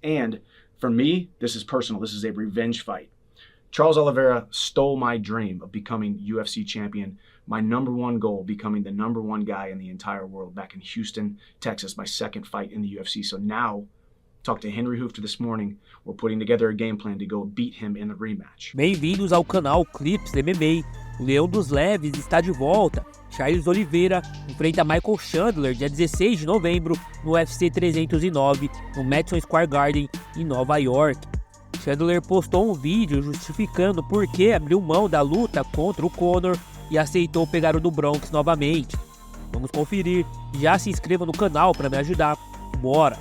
And for me, this is personal. This is a revenge fight. Charles Oliveira stole my dream of becoming UFC champion, my #1 goal, becoming the #1 guy in the entire world back in Houston, Texas, my second fight in the UFC. So now, talked to Henry Hoofter this morning, we're putting together a game plan to go beat him in the rematch. Bem-vindos ao canal Clips MMA. O Leão dos Leves está de volta. Charles Oliveira enfrenta Michael Chandler dia 16 de novembro no UFC 309 no Madison Square Garden em Nova York. Chandler postou um vídeo justificando por que abriu mão da luta contra o Conor e aceitou pegar o Do Bronx novamente. Vamos conferir. Já se inscreva no canal para me ajudar. Bora!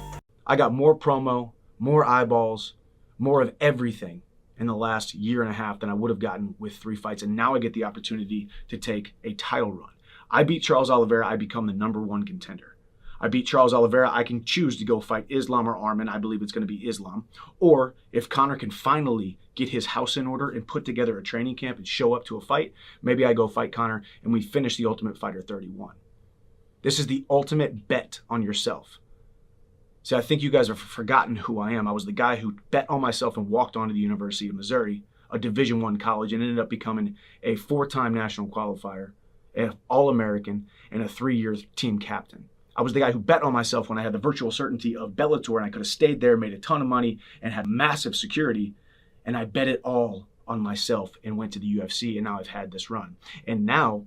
I got more promo, more eyeballs, more of everything in the last year and a half than I would have gotten with 3 fights, and now I get the opportunity to take a title run. I beat Charles Oliveira, I become the #1 contender. I beat Charles Oliveira, I can choose to go fight Islam or Arman. I believe it's going to be Islam. Or if Conor can finally get his house in order and put together a training camp and show up to a fight, maybe I go fight Conor and we finish the Ultimate Fighter 31. This is the ultimate bet on yourself. See, I think you guys have forgotten who I am. I was the guy who bet on myself and walked onto the University of Missouri, a Division I college, and ended up becoming a 4-time national qualifier, an All-American, and a 3-year team captain. I was the guy who bet on myself when I had the virtual certainty of Bellator, and I could have stayed there, made a ton of money, and had massive security, and I bet it all on myself and went to the UFC, and now I've had this run. And now,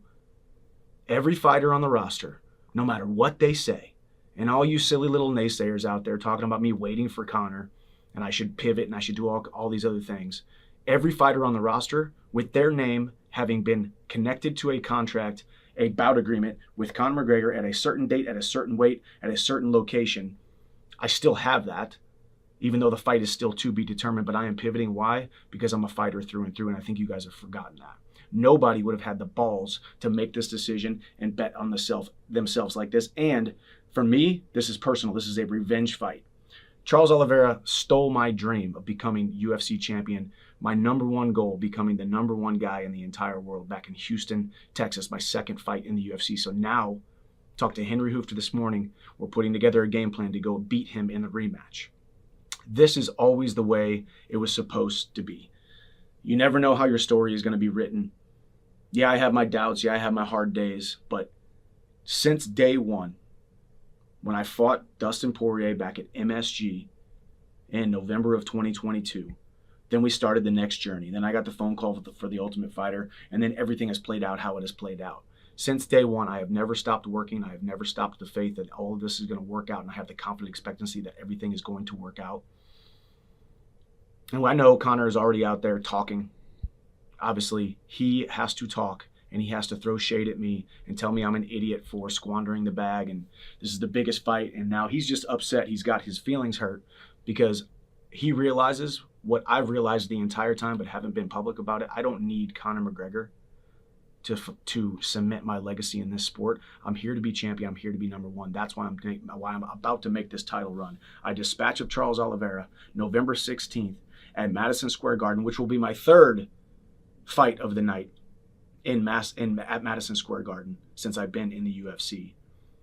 every fighter on the roster, no matter what they say, and all you silly little naysayers out there talking about me waiting for Conor and I should pivot and I should do all these other things. Every fighter on the roster, with their name having been connected to a contract, a bout agreement with Conor McGregor at a certain date, at a certain weight, at a certain location, I still have that, even though the fight is still to be determined, but I am pivoting. Why? Because I'm a fighter through and through, and I think you guys have forgotten that. Nobody would have had the balls to make this decision and bet on themselves like this. And for me, this is personal. This is a revenge fight. Charles Oliveira stole my dream of becoming UFC champion, my #1 goal, becoming the #1 guy in the entire world back in Houston, Texas, my second fight in the UFC. So now, talked to Henry Hoofter this morning, we're putting together a game plan to go beat him in the rematch. This is always the way it was supposed to be. You never know how your story is going to be written. Yeah, I have my doubts. Yeah, I have my hard days. But since day one, when I fought Dustin Poirier back at MSG in November of 2022, then we started the next journey. Then I got the phone call for the Ultimate Fighter, and then everything has played out how it has played out. Since day one, I have never stopped working. I have never stopped the faith that all of this is going to work out, and I have the confident expectancy that everything is going to work out. And I know Conor is already out there talking. Obviously, he has to talk, and he has to throw shade at me and tell me I'm an idiot for squandering the bag, and this is the biggest fight, and now he's just upset. He's got his feelings hurt because he realizes what I've realized the entire time but haven't been public about it. I don't need Conor McGregor to cement my legacy in this sport. I'm here to be champion. I'm here to be #1. That's why I'm about to make this title run. I dispatch of Charles Oliveira November 16th at Madison Square Garden, which will be my 3rd fight of the night at Madison Square Garden since I've been in the UFC.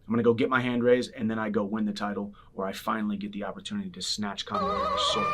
I'm going to go get my hand raised, and then I go win the title, or I finally get the opportunity to snatch Conor McGregor's soul.